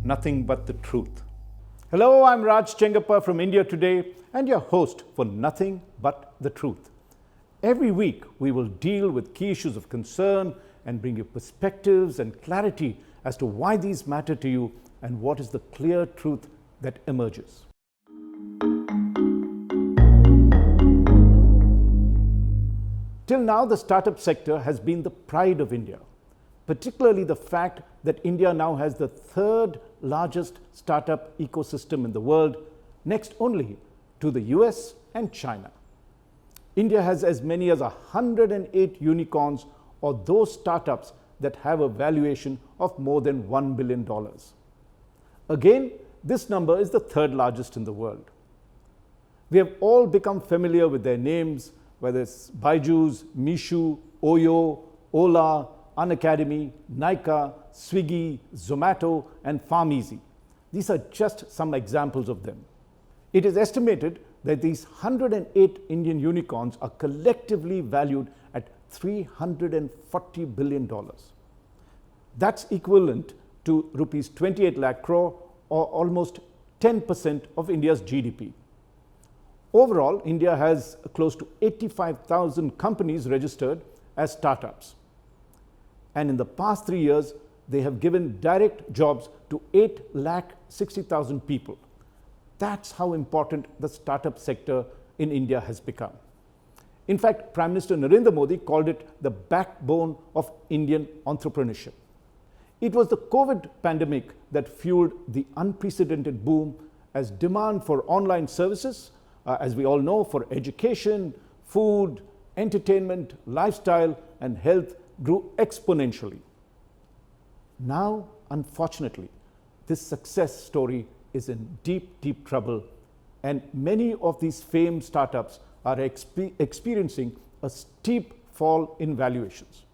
nothing but the truth. Hello, I'm Raj Chengappa from India Today and your host for Nothing But the Truth. Every week, we will deal with key issues of concern and bring you perspectives and clarity as to why these matter to you and what is the clear truth that emerges. Till now, the startup sector has been the pride of India, particularly the fact that India now has the third largest startup ecosystem in the world, next only to the US and China. India has as many as 108 unicorns, or those startups that have a valuation of more than $1 billion. Again, this number is the third largest in the world. We have all become familiar with their names, whether it's Byju's, Meesho, Oyo, Ola, Unacademy, Nykaa, Swiggy, Zomato, and PharmEasy. These are just some examples of them. It is estimated that these 108 Indian unicorns are collectively valued at $340 billion. That's equivalent to rupees 28 lakh crore, or almost 10% of India's GDP. Overall, India has close to 85,000 companies registered as startups. And in the past 3 years, they have given direct jobs to 8,60,000 people. That's how important the startup sector in India has become. In fact, Prime Minister Narendra Modi called it the backbone of Indian entrepreneurship. It was the COVID pandemic that fueled the unprecedented boom as demand for online services, as we all know, for education, food, entertainment, lifestyle, and health grew exponentially. Now, unfortunately, this success story is in deep, deep trouble, and many of these famed startups are experiencing a steep fall in valuations.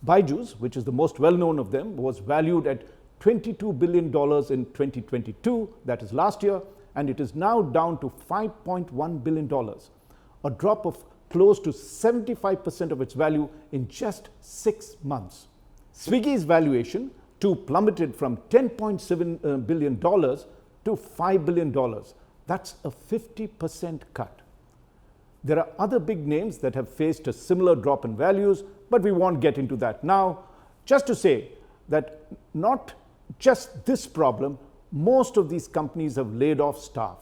Byju's, which is the most well-known of them, was valued at $22 billion in 2022, that is last year, and it is now down to $5.1 billion, a drop of close to 75% of its value in just 6 months. Swiggy's valuation too plummeted from $10.7 billion to $5 billion. That's a 50% cut. There are other big names that have faced a similar drop in values, but we won't get into that now. Just to say that not just this problem, most of these companies have laid off staff.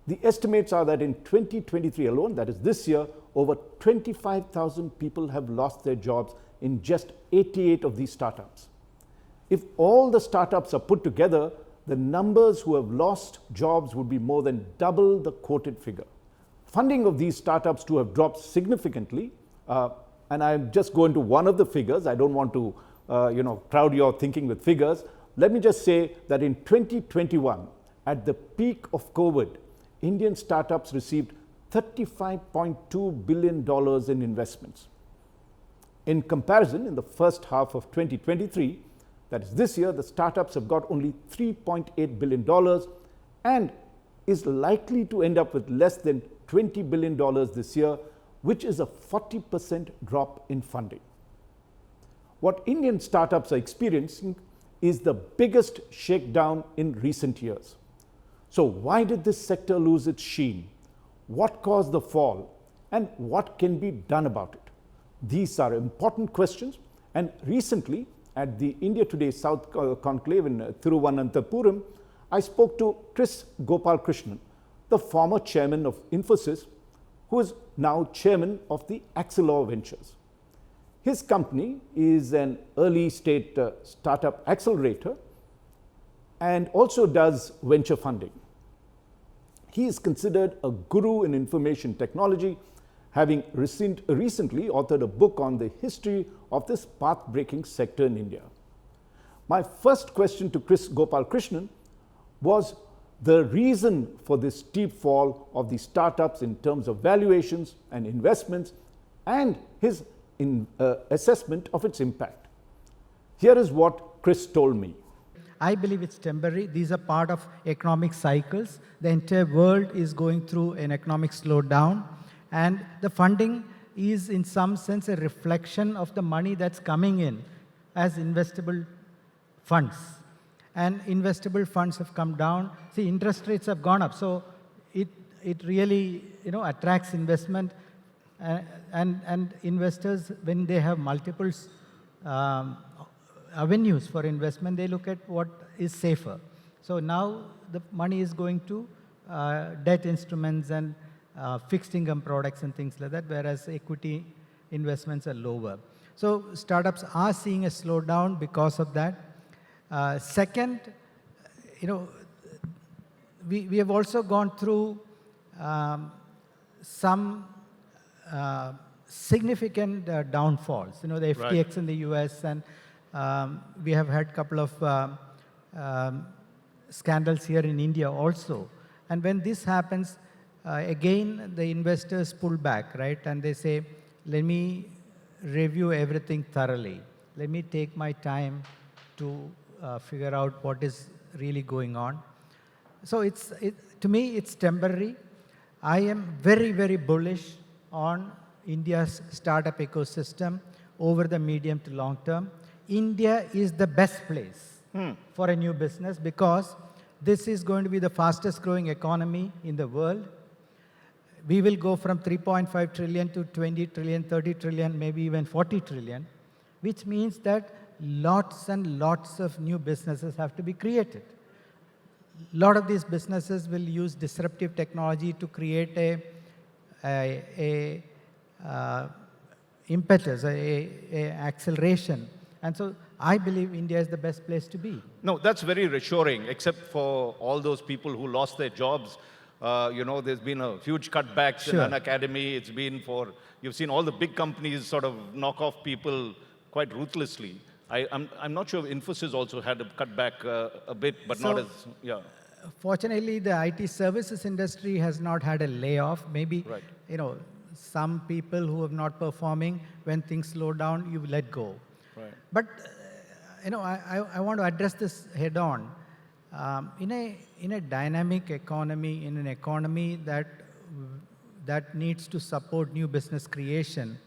The estimates are that in 2023 alone, that is this year, over 25,000 people have lost their jobs in just 88 of these startups. If all the startups are put together, the numbers who have lost jobs would be more than double the quoted figure. Funding of these startups too have dropped significantly, and I'm just going to one of the figures. I don't want to crowd your thinking with figures. Let me just say that in 2021, at the peak of COVID, Indian startups received $35.2 billion in investments. In comparison, in the first half of 2023, that is this year, the startups have got only $3.8 billion and is likely to end up with less than $20 billion this year, which is a 40% drop in funding. What Indian startups are experiencing is the biggest shakedown in recent years. So why did this sector lose its sheen? What caused the fall? And what can be done about it? These are important questions, and recently at the India Today South Conclave in Thiruvananthapuram, I spoke to Kris Gopalakrishnan, the former chairman of Infosys, who is now chairman of the Acceleron Ventures. His company is an early stage startup accelerator and also does venture funding. He is considered a guru in information technology, having recently authored a book on the history of this path-breaking sector in India. My first question to Kris Gopalakrishnan was the reason for this steep fall of the startups in terms of valuations and investments, and his assessment of its impact. Here is what Kris told me. I believe it's temporary. These are part of economic cycles. The entire world is going through an economic slowdown, and the funding is in some sense a reflection of the money that's coming in as investable funds. and investable funds have come down. See, interest rates have gone up, so it really attracts investment, and investors, when they have multiples avenues for investment, they look at what is safer. So now the money is going to debt instruments and fixed income products and things like that, whereas equity investments are lower. So startups are seeing a slowdown because of that. Second, we have also gone through some significant downfalls. The FTX in the US, and we have had a couple of scandals here in India also. And when this happens, again, the investors pull back, right? And they say, let me review everything thoroughly. Let me take my time to figure out what is really going on. So to me, it's temporary. I am very, very bullish on India's startup ecosystem over the medium to long term. India is the best place for a new business because this is going to be the fastest growing economy in the world. We will go from 3.5 trillion to 20 trillion, 30 trillion, maybe even 40 trillion, which means that lots and lots of new businesses have to be created. A lot of these businesses will use disruptive technology to create a impetus, a acceleration. And so I believe India is the best place to be. No, that's very reassuring, except for all those people who lost their jobs. There's been a huge cutbacks in an academy. It's been you've seen all the big companies sort of knock off people quite ruthlessly. I'm not sure if Infosys also had a cutback a bit, but not as, Fortunately, the IT services industry has not had a layoff. Maybe, some people who are not performing, when things slow down, you let go. Right. But, I want to address this head on. In a dynamic economy, in an economy that needs to support new business creation,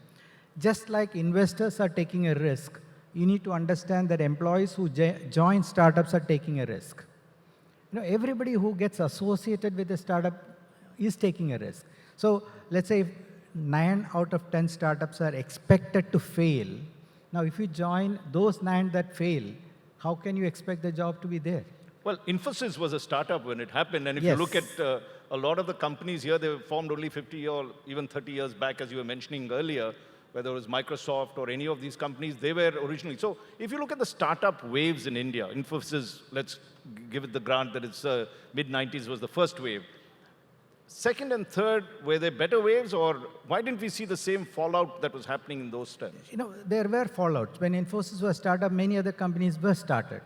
just like investors are taking a risk, you need to understand that employees who join startups are taking a risk. Everybody who gets associated with a startup is taking a risk. So let's say if 9 out of 10 startups are expected to fail. Now, if you join those 9 that fail, how can you expect the job to be there? Well, Infosys was a startup when it happened, and if you look at a lot of the companies here, they were formed only 50 or even 30 years back, as you were mentioning earlier, whether it was Microsoft or any of these companies, they were originally. So if you look at the startup waves in India, Infosys, let's give it the grant that it's mid-90s was the first wave. Second and third, were there better waves, or why didn't we see the same fallout that was happening in those times? There were fallouts. When Infosys was started, many other companies were started,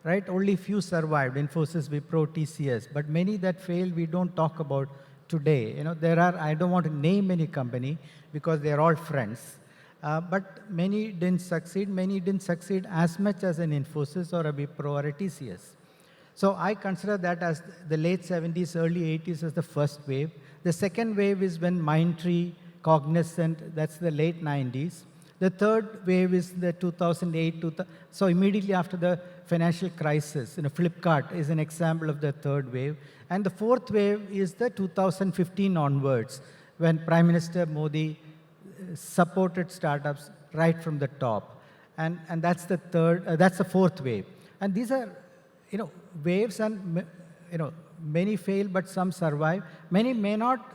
right? Only few survived, Infosys, Wipro, TCS, but many that failed, we don't talk about today. I don't want to name any company because they're all friends, but many didn't succeed. Many didn't succeed as much as an Infosys or a Wipro or a TCS. So I consider that as the late 70s, early 80s as the first wave. The second wave is when Mindtree, Cognizant, that's the late 90s. The third wave is the 2008, so immediately after the financial crisis. Flipkart is an example of the third wave. And the fourth wave is the 2015 onwards, when Prime Minister Modi supported startups right from the top. And that's that's the fourth wave. And these are, waves, and, many fail, but some survive. Many may not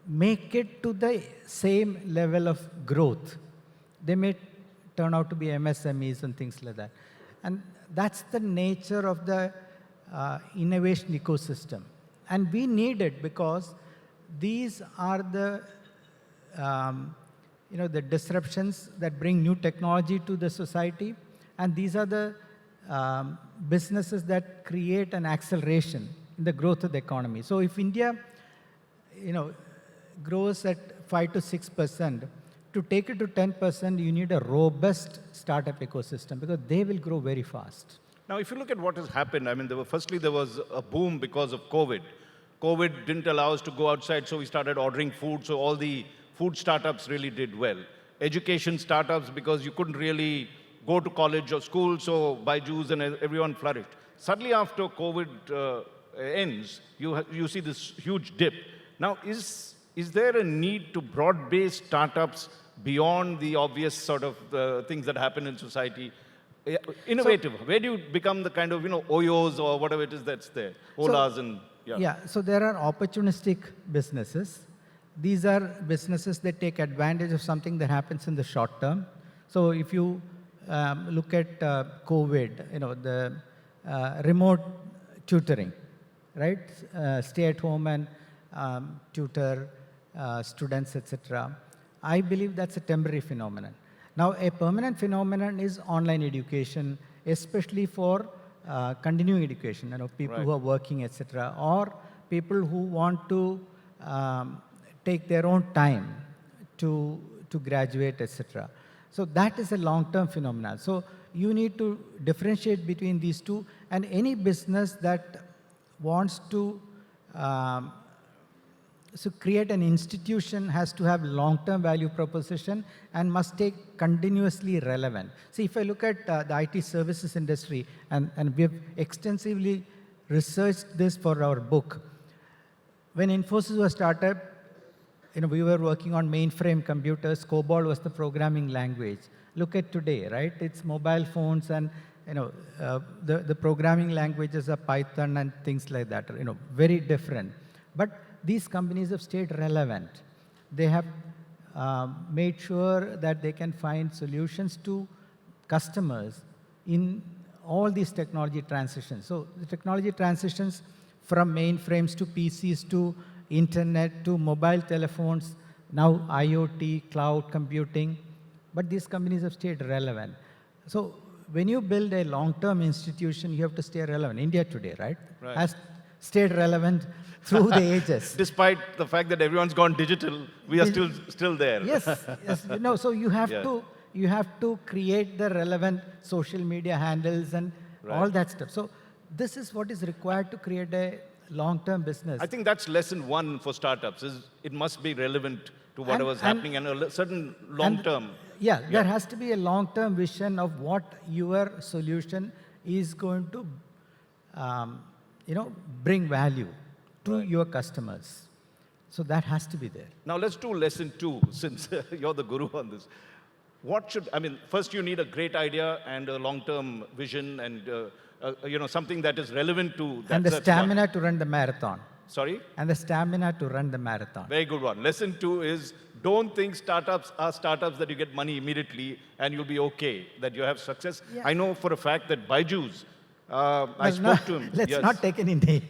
make it to the same level of growth. They may turn out to be MSMEs and things like that. And that's the nature of the innovation ecosystem. And we need it because these are the, the disruptions that bring new technology to the society. And these are the businesses that create an acceleration in the growth of the economy. So if India, grows at 5 to 6%, to take it to 10%, you need a robust startup ecosystem because they will grow very fast. Now, if you look at what has happened, I mean, there was a boom because of COVID. COVID didn't allow us to go outside, so we started ordering food. So all the food startups really did well. Education startups, because you couldn't really go to college or school, so Byju's and everyone flourished. suddenly after COVID ends, you see this huge dip. Now, is there a need to broad-base startups beyond the obvious sort of things that happen in society? Innovative. Where do you become the kind of, Oyos or whatever it is that's there? Olas and, so there are opportunistic businesses. These are businesses that take advantage of something that happens in the short term. So if you look at COVID, the remote tutoring, right? Stay at home and tutor students, etc. I believe that's a temporary phenomenon. Now, a permanent phenomenon is online education, especially for continuing education, people who are working, etc., or people who want to take their own time to graduate, etc. So that is a long-term phenomenon. So you need to differentiate between these two, and any business that wants to create an institution has to have long-term value proposition and must stay continuously relevant. See, if I look at the IT services industry, and we have extensively researched this for our book. When Infosys was started, we were working on mainframe computers. COBOL was the programming language. Look at today, right? It's mobile phones, and the programming languages are Python and things like that. Very different. But these companies have stayed relevant. They have made sure that they can find solutions to customers in all these technology transitions. So the technology transitions from mainframes to PCs to internet to mobile telephones, now IoT, cloud computing, but these companies have stayed relevant. So when you build a long-term institution, you have to stay relevant. India today, right? Has stayed relevant through the ages. Despite the fact that everyone's gone digital, we are still there. Yes. So you have to create the relevant social media handles and all that stuff. So this is what is required to create a long-term business. I think that's lesson one for startups, is it must be relevant to whatever's happening and a certain long-term. There has to be a long-term vision of what your solution is going to bring value to your customers. So that has to be there. Now let's do lesson two, since you're the guru on this. First you need a great idea and a long-term vision and something that is relevant to that. And the stamina to run the marathon. Sorry? And the stamina to run the marathon. Very good one. Lesson two is, don't think startups are startups that you get money immediately and you'll be okay, that you have success. Yeah. I know for a fact that Byju's, I spoke to him. Let's not take any names.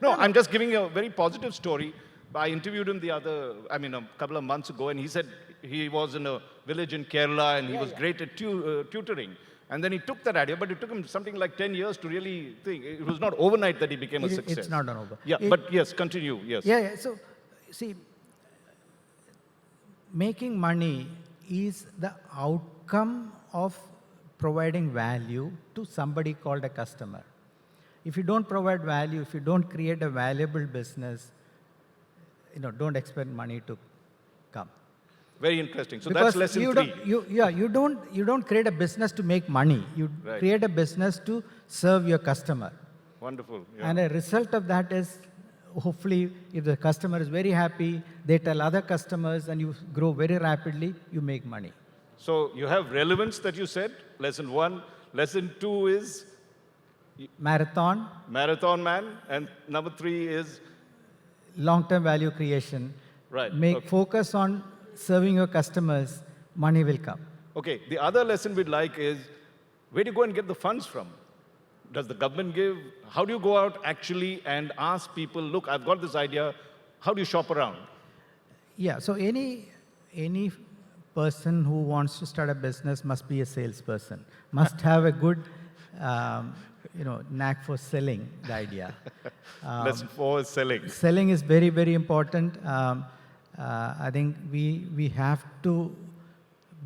No, I'm just giving a very positive story. I interviewed him a couple of months ago, and he said he was in a village in Kerala and he was great at tutoring. And then he took that idea, but it took him something like 10 years to really think. It was not overnight that he became a success. It's not an over. Yeah, but yes, continue, yes. Yeah. So, see, making money is the outcome of providing value to somebody called a customer. If you don't provide value, if you don't create a valuable business, don't expect money to come. Very interesting. So because that's lesson three. You don't create a business to make money. You create a business to serve your customer. Wonderful. Yeah. And a result of that is, hopefully, if the customer is very happy, they tell other customers, and you grow very rapidly, you make money. So you have relevance that you said, lesson one. Lesson two is? Marathon. Marathon man. And number three is? Long-term value creation. Right. Focus on serving your customers, money will come. Okay, the other lesson we'd like is, where do you go and get the funds from? Does the government give? How do you go out actually and ask people, look, I've got this idea, how do you shop around? Yeah, so any person who wants to start a business must be a salesperson, must have a good knack for selling the idea. Lesson four is selling. Selling is very, very important. I think we have to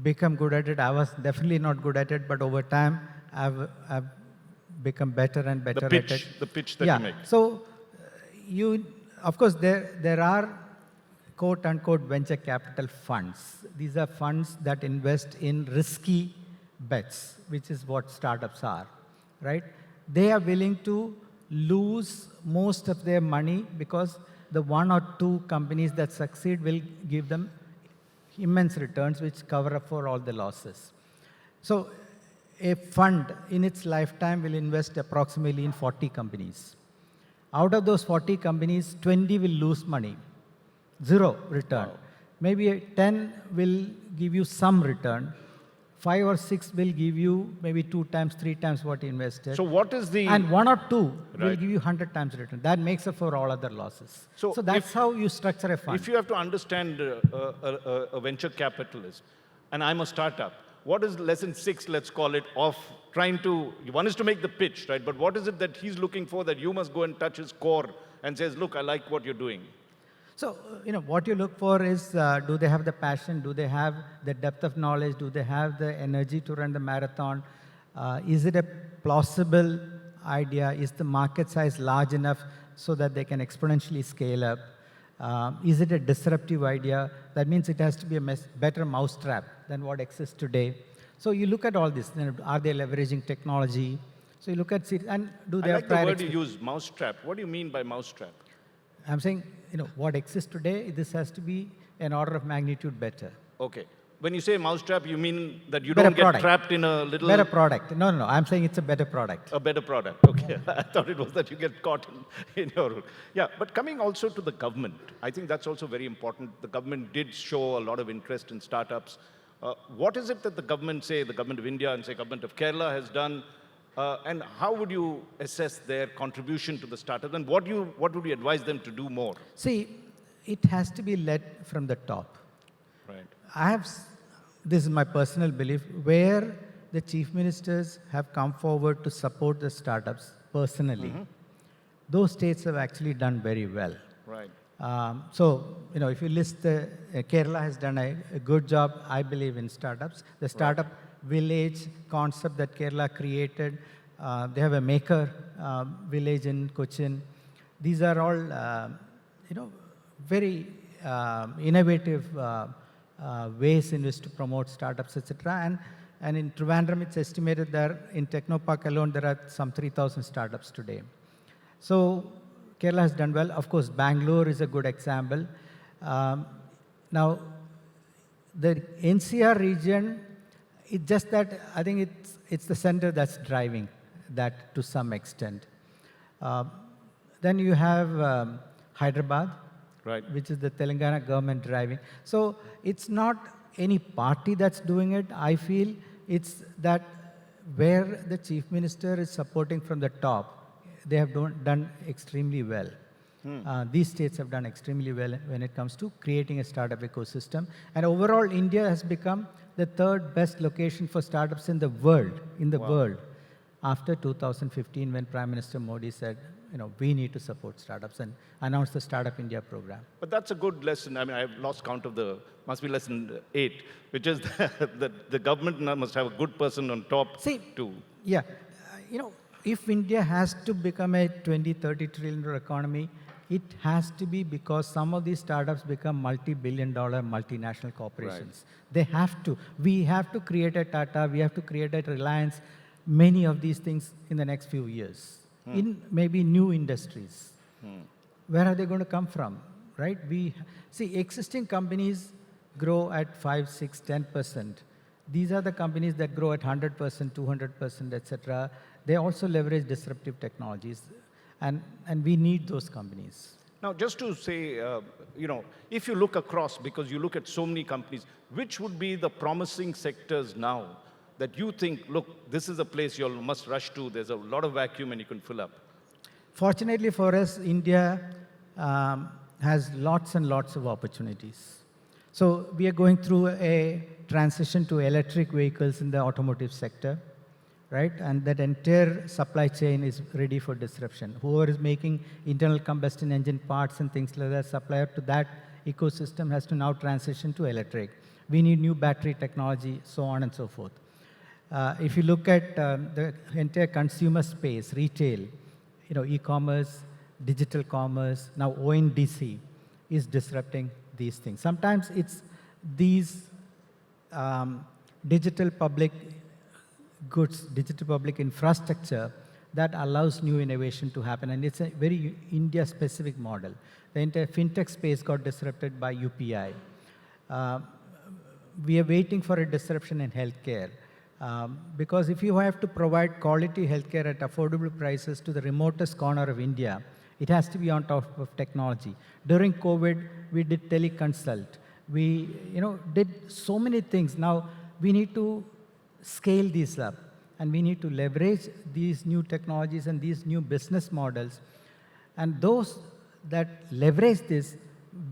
become good at it. I was definitely not good at it, but over time, I've become better and better at it. The pitch that you make. So, of course, there are quote-unquote venture capital funds. These are funds that invest in risky bets, which is what startups are, right? they are willing to lose most of their money because the 1 or 2 companies that succeed will give them immense returns which cover up for all the losses. So a fund in its lifetime will invest approximately in 40 companies. Out of those 40 companies, 20 will lose money, 0 return. Wow. Maybe 10 will give you some return. 5 or 6 will give you maybe 2 times, 3 times what you invested. So what is the... And 1 or 2 will Right. give you 100 times return. That makes up for all other losses. So So that's if- how you structure a fund. If you have to understand a venture capitalist, and I'm a startup, what is lesson 6, let's call it, of trying to, one is to make the pitch, right? But what is it that he's looking for that you must go and touch his core and says, look, I like what you're doing? So, what you look for is, do they have the passion? Do they have the depth of knowledge? Do they have the energy to run the marathon? Is it a plausible idea? Is the market size large enough so that they can exponentially scale up? Is it a disruptive idea? That means it has to be a better mousetrap than what exists today. So you look at all this. Are they leveraging technology? So you look at, and do they I have like the prior word you use, mousetrap. What do you mean by mousetrap? I'm saying, what exists today, this has to be an order of magnitude better. Okay. When you say mousetrap, you mean that you Better don't get product. trapped in a little... Better product. No. I'm saying it's a better product. A better product. Okay. I thought it was that you get caught in your... Yeah, but coming also to the government, I think that's also very important. The government did show a lot of interest in startups. What is it that the government, say, the government of India and say government of Kerala has done? And how would you assess their contribution to the startup? And what would you advise them to do more? See, it has to be led from the top. Right. This is my personal belief, where the chief ministers have come forward to support the startups personally. Those states have actually done very well. Right. So, if you list, Kerala has done a good job, I believe, in startups. The startup village concept that Kerala created, they have a maker village in Cochin. These are all, very innovative ways in which to promote startups, etc. And in Trivandrum, it's estimated that in Technopark alone, there are some 3,000 startups today. So Kerala has done well. Of course, Bangalore is a good example. Now, the NCR region, it's just that I think it's the center that's driving that to some extent. Then you have Hyderabad, Right. which is the Telangana government driving. So it's not any party that's doing it. I feel it's that where the chief minister is supporting from the top, they have done extremely well. These states have done extremely well when it comes to creating a startup ecosystem. And overall, India has become the 3rd best location for startups in the world, world, after 2015, when Prime Minister Modi said, we need to support startups and announced the Startup India program. But that's a good lesson. I mean, I've lost count of must be lesson 8, which is that the government must have a good person on top too. Yeah, if India has to become a 20-30 trillion economy, it has to be because some of these startups become multi-billion-dollar multinational corporations. Right. They have to. We have to create a Tata, we have to create a Reliance, many of these things in the next few years, in maybe new industries. Where are they going to come from, right? Existing companies grow at 5, 6, 10%. These are the companies that grow at 100%, 200%, etc. They also leverage disruptive technologies, and we need those companies. Now, just to say, if you look across, because you look at so many companies, which would be the promising sectors now that you think, look, this is a place you must rush to, there's a lot of vacuum and you can fill up? Fortunately for us, India has lots and lots of opportunities. So we are going through a transition to electric vehicles in the automotive sector, right? And that entire supply chain is ready for disruption. Whoever is making internal combustion engine parts and things like that, supplier to that ecosystem has to now transition to electric. We need new battery technology, so on and so forth. If you look at the entire consumer space, retail, e-commerce, digital commerce, now ONDC is disrupting these things. Sometimes it's these digital public goods, digital public infrastructure that allows new innovation to happen. And it's a very India-specific model. The entire fintech space got disrupted by UPI. We are waiting for a disruption in healthcare. Because if you have to provide quality healthcare at affordable prices to the remotest corner of India, it has to be on top of technology. During COVID, we did teleconsult. We did so many things. Now, we need to scale these up, and we need to leverage these new technologies and these new business models. And those that leverage this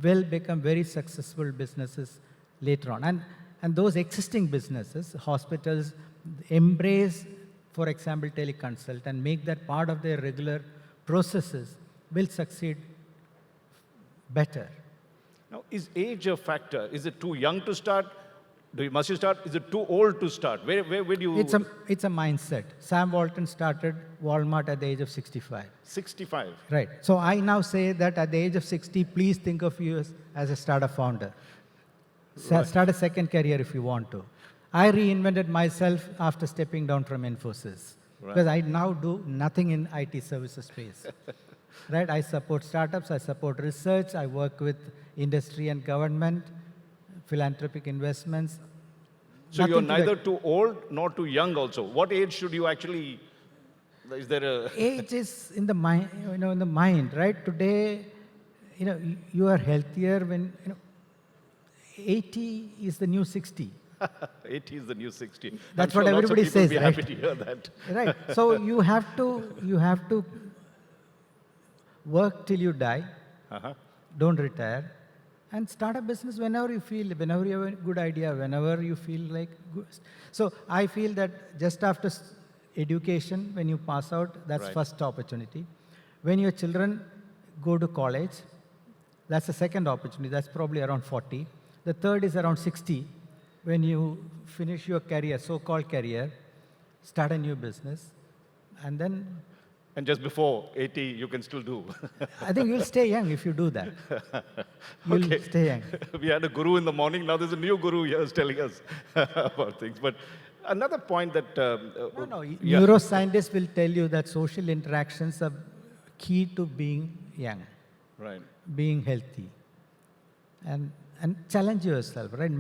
will become very successful businesses later on. And those existing businesses, hospitals, embrace, for example, teleconsult and make that part of their regular processes will succeed better. Now, is age a factor? Is it too young to start? Must you start? Is it too old to start? Where do you... It's a mindset. Sam Walton started Walmart at the age of 65. 65. Right. So I now say that at the age of 60, please think of you as a startup founder. Right. Start a second career if you want to. I reinvented myself after stepping down from Infosys. Right. Because I now do nothing in IT services space. Right? I support startups, I support research, I work with industry and government, philanthropic investments. So Nothing you're neither too old nor too young also. What age should you actually... Is there a... Age is in the mind, in the mind, right? Today, you are healthier when, 80 is the new 60. 80 is the new 60. That's I'm what sure everybody lots of people says, will be right? happy to hear that. Right. So you have to work till you die. Don't retire. And start a business whenever you feel, whenever you have a good idea, whenever you feel like good. So I feel that just after education, when you pass out, that's Right. first opportunity. When your children go to college, that's the second opportunity. That's probably around 40. The third is around 60. When you finish your career, so-called career, start a new business, and then And just before 80, you can still do. I think you'll stay young if you do that. You'll Okay. stay young. We had a guru in the morning. Now there's a new guru here who's telling us about things. But another point that... No. yeah. Neuroscientists will tell you that social interactions are key to being young, Right. being healthy, and challenge yourself, right?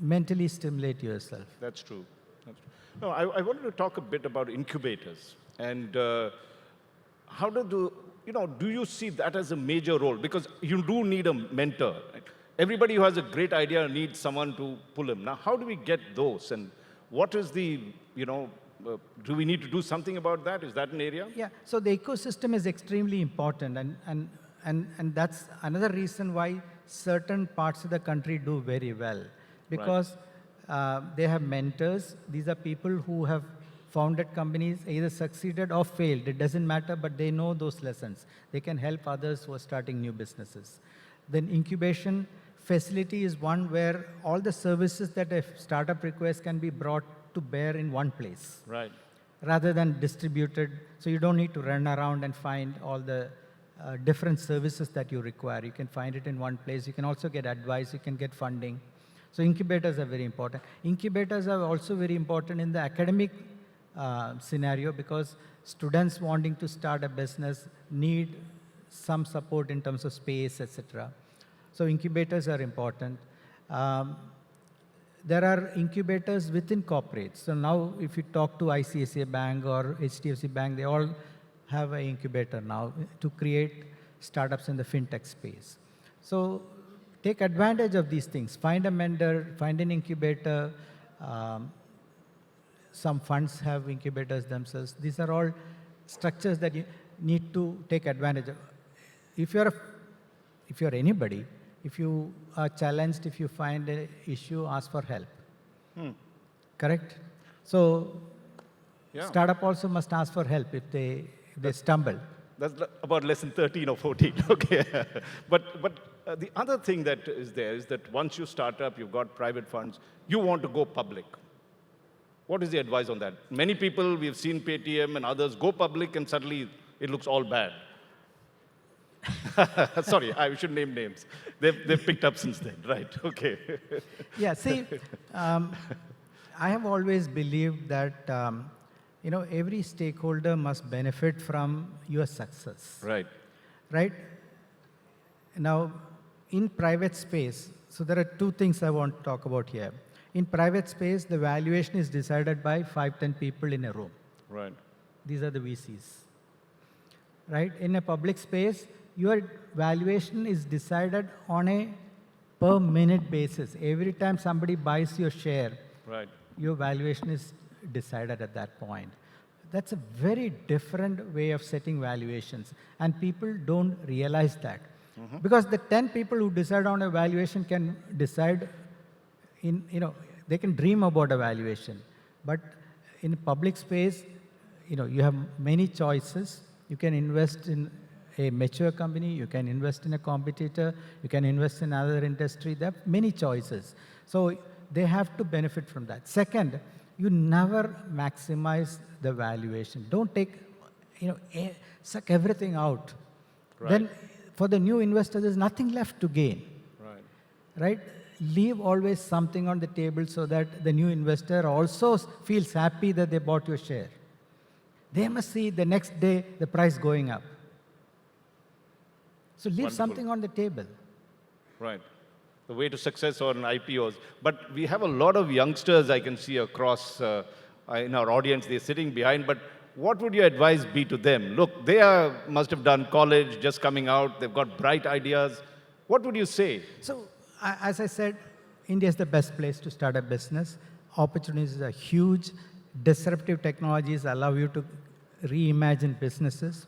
Mentally stimulate yourself. That's true. That's true. No, I wanted to talk a bit about incubators. And how do you see that as a major role? Because you do need a mentor. Right? Everybody who has a great idea needs someone to pull him. Now, how do we get those? And what is the, do we need to do something about that? Is that an area? Yeah, so the ecosystem is extremely important, and that's another reason why certain parts of the country do very well. Because they have mentors. These are people who have founded companies, either succeeded or failed. It doesn't matter, but they know those lessons. They can help others who are starting new businesses. Then incubation facility is one where all the services that a startup requires can be brought to bear in one place. Right. Rather than distributed, so you don't need to run around and find all the different services that you require. You can find it in one place. You can also get advice. You can get funding. So incubators are very important. Incubators are also very important in the academic scenario because students wanting to start a business need some support in terms of space, etc. So incubators are important. There are incubators within corporates. So now if you talk to ICICI Bank or HDFC Bank, they all have an incubator now to create startups in the fintech space. So take advantage of these things. Find a mentor, find an incubator. Some funds have incubators themselves. These are all structures that you need to take advantage of. If you're anybody, if you are challenged, if you find an issue, ask for help. Correct? So startup also must ask for help if they stumble. That's about lesson 13 or 14. Okay. But the other thing that is there is that once you start up, you've got private funds, you want to go public. What is the advice on that? Many people, we've seen Paytm and others go public and suddenly it looks all bad. Sorry, I should name names. They've picked up since then, right? Okay. Yeah, see, I have always believed that, every stakeholder must benefit from your success. Right. Right? Now, in private space, so there are two things I want to talk about here. In private space, the valuation is decided by 5-10 people in a room. Right. These are the VCs. Right? In a public space, your valuation is decided on a per minute basis. Every time somebody buys your share, Right. your valuation is decided at that point. That's a very different way of setting valuations, and people don't realize that. Because the 10 people who decide on a valuation can decide they can dream about a valuation. But in public space, you have many choices. You can invest in a mature company, you can invest in a competitor, you can invest in another industry. There are many choices. So they have to benefit from that. Second, you never maximize the valuation. Don't take, suck everything out. Right. Then for the new investor, there's nothing left to gain. Right. Right? Leave always something on the table so that the new investor also feels happy that they bought your share. They must see the next day the price going up. So leave Wonderful. something on the table. Right. The way to success on IPOs. But we have a lot of youngsters I can see across in our audience. They're sitting behind. But what would your advice be to them? Look, they must have done college, just coming out. They've got bright ideas. What would you say? So, as I said, India is the best place to start a business. Opportunities are huge. Disruptive technologies allow you to reimagine businesses.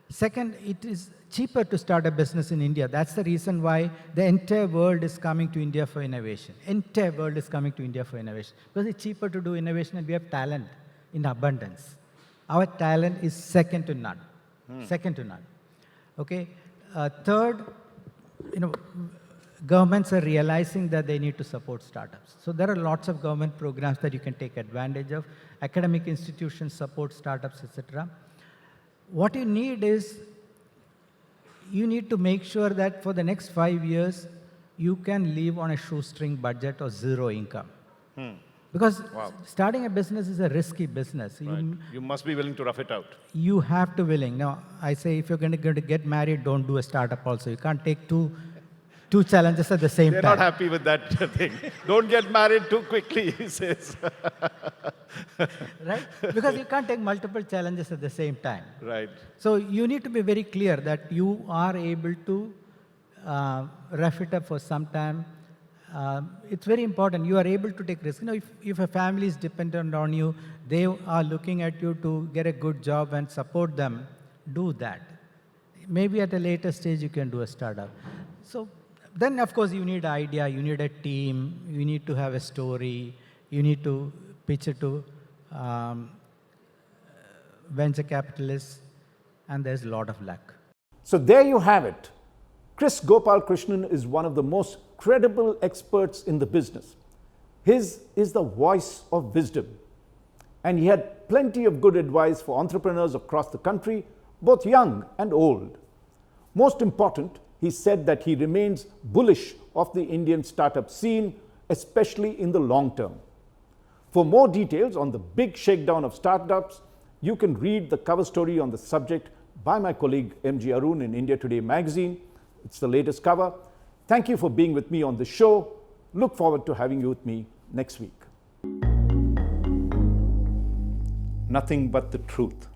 Second, it is cheaper to start a business in India. That's the reason why the entire world is coming to India for innovation. Entire world is coming to India for innovation. Because it's cheaper to do innovation and we have talent in abundance. Our talent is second to none. Second to none. Okay? Third, governments are realizing that they need to support startups. So there are lots of government programs that you can take advantage of. Academic institutions support startups, etc. What you need is, you need to make sure that for the next 5 years, you can live on a shoestring budget or zero income. Because starting a business is a risky business. Right. You must be willing to rough it out. You have to willing. Now, I say if you're going to get married, don't do a startup also. You can't take two challenges at the same They're time. not happy with that thing. Don't get married too quickly, he says. Right? Because you can't take multiple challenges at the same time. Right. So you need to be very clear that you are able to rough it up for some time. It's very important. You are able to take risks. If a family is dependent on you, they are looking at you to get a good job and support them, do that. Maybe at a later stage you can do a startup. So then, of course, you need an idea, you need a team, you need to have a story, you need to pitch it to venture capitalists, and there's a lot of luck. So there you have it. Kris Gopalakrishnan is one of the most credible experts in the business. His is the voice of wisdom. And he had plenty of good advice for entrepreneurs across the country, both young and old. Most important, he said that he remains bullish of the Indian startup scene, especially in the long term. For more details on the big shakedown of startups, you can read the cover story on the subject by my colleague M.G. Arun in India Today magazine. It's the latest cover. Thank you for being with me on the show. Look forward to having you with me next week. Nothing but the truth.